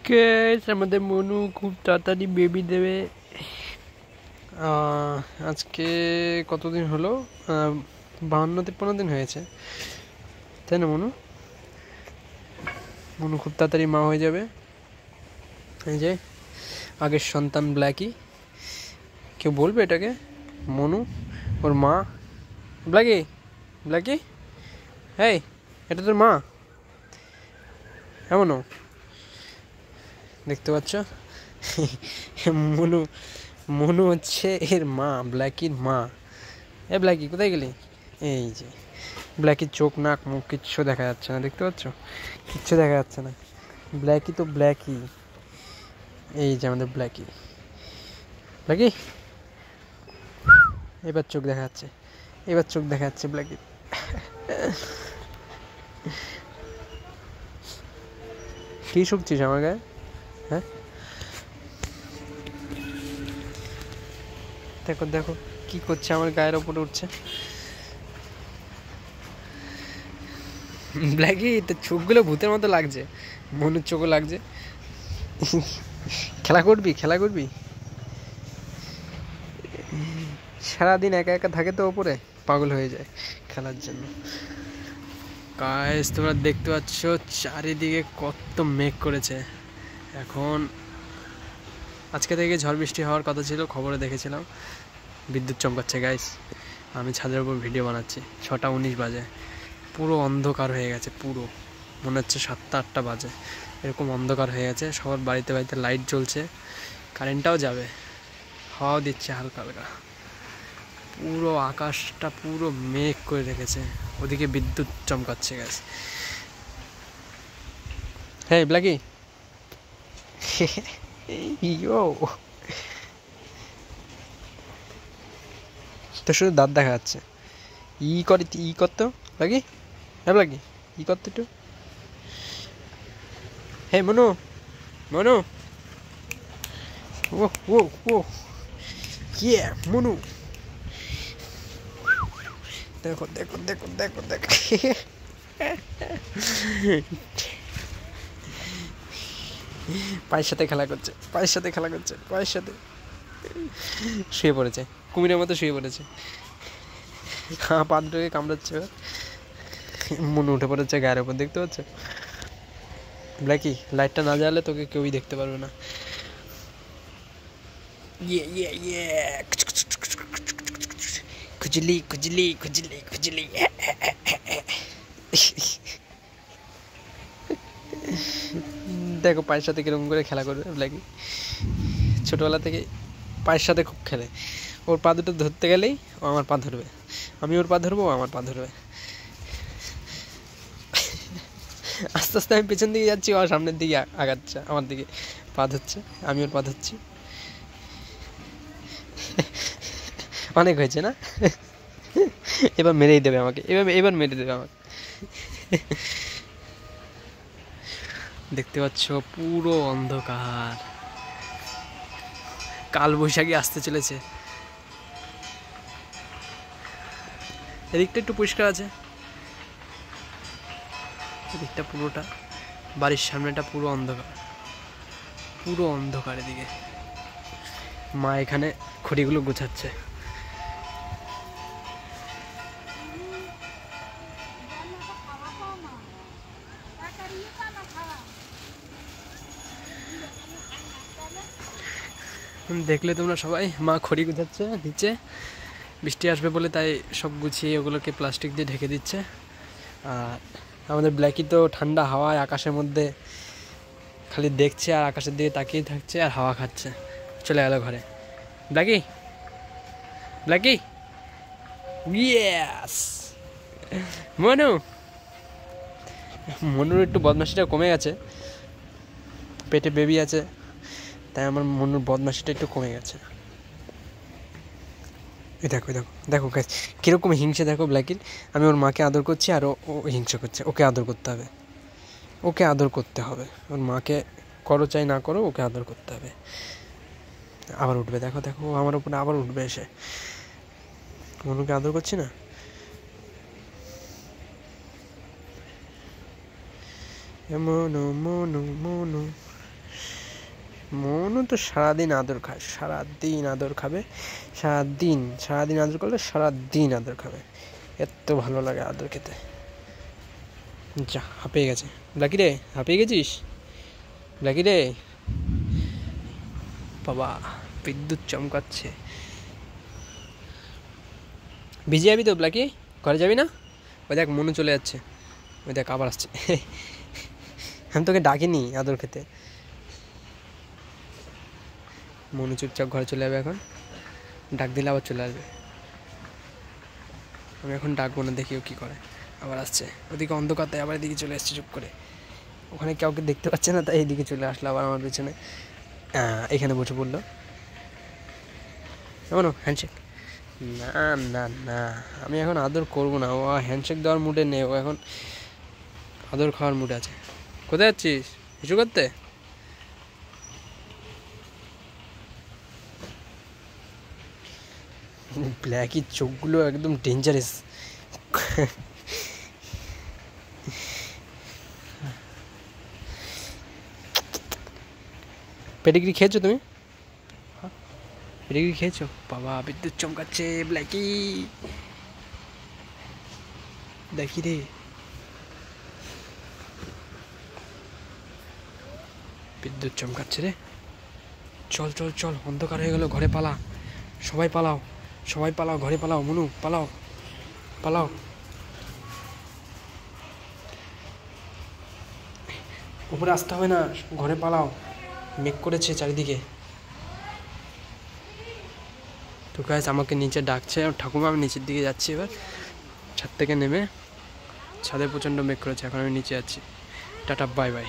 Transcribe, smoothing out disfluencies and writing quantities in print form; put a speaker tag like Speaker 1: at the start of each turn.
Speaker 1: Guys আমাদের মনু খুব তাড়াতাড়ি বেবি দেবে। আজকে কতদিন হলো? 52-53 দিন হয়েছে, তাই না মনু? মনু খুব তাড়াতাড়ি মা হয়ে যাবে। এই যে আগের সন্তান ব্ল্যাকি, কেউ বলবে এটাকে মনু ওর মা। ব্ল্যাকি, ব্ল্যাকি, এই এটা তোর মা? এমনও দেখতে পাচ্ছ? মনু মনু হচ্ছে এর মা, ব্ল্যাকির মা। এ ব্ল্যাকি কোথায় গেলি? এই যে ব্ল্যাকির চোখ নাক মুখ কিচ্ছু দেখা যাচ্ছে না, দেখতে পাচ্ছ? কিচ্ছু দেখা যাচ্ছে না। ব্ল্যাকি তো ব্ল্যাকি। এই যে আমাদের ব্ল্যাকি, ব্ল্যাকি এবার চোখ দেখা যাচ্ছে, এবার চোখ দেখা যাচ্ছে ব্ল্যাকি। কি শুকছিস আমার গায়ে? হ্যাঁ দেখো দেখো কি করছে, আমার গায়ের ওপরে উঠছে। ব্ল্যাকি তো চোখগুলো ভূতের মতো লাগছে, মনুর চোখও লাগছে। খেলা করবি, খেলা করবি? সারাদিন একা একা থাকে তো ওপরে, পাগল হয়ে যায় খেলার জন্য। গাইস তোমরা দেখতে পাচ্ছ চারিদিকে কত মেঘ করেছে। এখন আজকে থেকে ঝড় বৃষ্টি হওয়ার কথা ছিল, খবরে দেখেছিলাম। বিদ্যুৎ চমকাচ্ছে গাইস। আমি ছাদের উপর ভিডিও বানাচ্ছি, 6টা 19 বাজে, পুরো অন্ধকার হয়ে গেছে। পুরো মনে হচ্ছে 7টা 8টা বাজে, এরকম অন্ধকার হয়ে গেছে। সবার বাড়িতে বাড়িতে লাইট জ্বলছে, কারেন্টটাও যাবে। হাওয়াও দিচ্ছে হালকা হালকা। পুরো আকাশটা পুরো মেঘ করে রেখেছে, ওদিকে বিদ্যুৎ চমকাচ্ছে গাইস। হ্যাঁ ব্ল্যাকি, ইয়ো তো শুধু দাঁত দেখা যাচ্ছে। ই করতো ব্ল্যাকি, হ্যাঁ ব্ল্যাকি ই করতো একটু। হ্যাঁ মনু, মনু, ও ও ও ইয়ে মনু, দেখো দেখো দেখো দেখো দেখো। পায়ের সাথে খেলা করছে, পায়ের সাথে খেলা করছে, পায়ের সাথে শুয়ে পড়েছে, কুমিরের মতো শুয়ে পড়েছে। হ্যাঁ পা দুটোকে কামড়াচ্ছে। মনে উঠে পড়েছে গায়ের ওপর, দেখতে পাচ্ছ? ব্ল্যাকি লাইটটা না জ্বালালে তোকে কেউই দেখতে পারবে না। ইয়ে ইয়ে ইয়ে খুজলি খুজলি খুজলি খুজলি। দেখো পায়ের সাথে কিরকম করে খেলা করবে ব্ল্যাকি। ছোটবেলা থেকে পায়ের সাথে খুব খেলে। ওর পা দুটো ধরতে গেলেই ও আমার পা ধরবে, আমি ওর পা ধরবো, ও আমার পা ধরবে। আস্তে আস্তে আমি পেছন দিকে যাচ্ছি, ও সামনের দিকে আগাচ্ছে, আমার দিকে পা ধরছে, আমি ওর পা ধরছি। অনেক হয়েছে না? এবার মেরেই দেবে আমাকে, এবার মেরে দেবে আমাকে। দেখতে পাচ্ছ পুরো অন্ধকার, কাল বৈশাখী আসতে চলেছে। এদিকটা একটু পরিষ্কার আছে, এদিকটা পুরোটা, বাড়ির সামনেটা পুরো অন্ধকার, পুরো অন্ধকার। এদিকে মা এখানে খড়িগুলো গোছাচ্ছে। দেখলে তোমরা সবাই, মা খড়ি গোছাচ্ছে নিচে, বৃষ্টি আসবে বলে তাই সব গুছিয়ে ওগুলোকে প্লাস্টিক দিয়ে ঢেকে দিচ্ছে। আর আমাদের ব্ল্যাকি তো ঠান্ডা হাওয়ায় আকাশের মধ্যে খালি দেখছে আর আকাশের দিকে তাকিয়ে থাকছে আর হাওয়া খাচ্ছে। চলে গেল ঘরে। Blackie, Blackie, yes Manu. মনুর একটু বদমাশিটা কমে গেছে, পেটে বেবি আছে, তাই আমার মনুর বদমাশিটা একটু কমে গেছে। এই দেখো দেখো দেখো গাইস কীরকম হিংসে দেখো ব্ল্যাকির। আমি ওর মাকে আদর করছি আর ও হিংসা করছে। ওকে আদর করতে হবে, ওকে আদর করতে হবে। ওর মাকে করো চাই না করো, ওকে আদর করতে হবে। আবার উঠবে, দেখো দেখো ও আমার উপরে আবার উঠবে এসে। মনুকে আদর করছি না? মনু মনু মনু মনও তো সারাদিন আদর খায়, সারাদিন আদর খাবে, সারাদিন সারাদিন আদর করলে সারাদিন আদর খাবে, এত ভালো লাগে আদর খেতে। যা হাঁপিয়ে গেছে ব্ল্যাকি রে, হাঁপিয়ে গেছিস ব্ল্যাকি রে। বাবা বিদ্যুৎ চমকাচ্ছে। ভিজে যাবি তো ব্ল্যাকি, ঘরে যাবি না? ওই দেখ মনু চলে যাচ্ছে, ওই দেখ আবার আসছে। আমি তোকে ডাকিনি আদর খেতে। মনু চুপচাপ ঘরে চলে যাবে এখন, ডাক দিলে আবার চলে আসবে। আমি এখন ডাকবো না, দেখি ও কী করে। আবার আসছে, ওদিকে অন্ধকার তাই আবার এদিকে চলে আসছে চুপ করে। ওখানে কাউকে দেখতে পাচ্ছে না তাই এইদিকে চলে আসলো আবার আমার পেছনে। এখানে বসে পড়লো। এমন হ্যান্ডশেক? না না না, আমি এখন আদর করবো না। ও হ্যান্ডশেক দেওয়ার মুডে নেই, ও এখন আদর খাওয়ার মুডে আছে। কোথায় যাচ্ছিস কিছু করতে? ব্ল্যাকি চোখগুলো একদম ডেঞ্জারাস। পেডিগ্রি খেয়েছো তুমি? পেডিগ্রি খেয়েছো? বাবা বিদ্যুৎ চমকাচ্ছে ব্ল্যাকি, দেখি রে বিদ্যুৎ চমকাচ্ছে রে। চল চল চল, অন্ধকার হয়ে গেল, ঘরে পালা, সবাই পালাও, সবাই পালাও, ঘরে পালাও, মনু পালাও পালাও। উপরে আসতে হবে না, ঘরে পালাও, মেঘ করেছে চারিদিকে। তো গাইস আমাকে নিচে ডাকছে ঠাকুমা, আমি নিচের দিকে যাচ্ছি এবার, ছাদ থেকে নেমে। ছাদে প্রচণ্ড মেঘ করেছে, এখন আমি নিচে যাচ্ছি। Tata bye bye.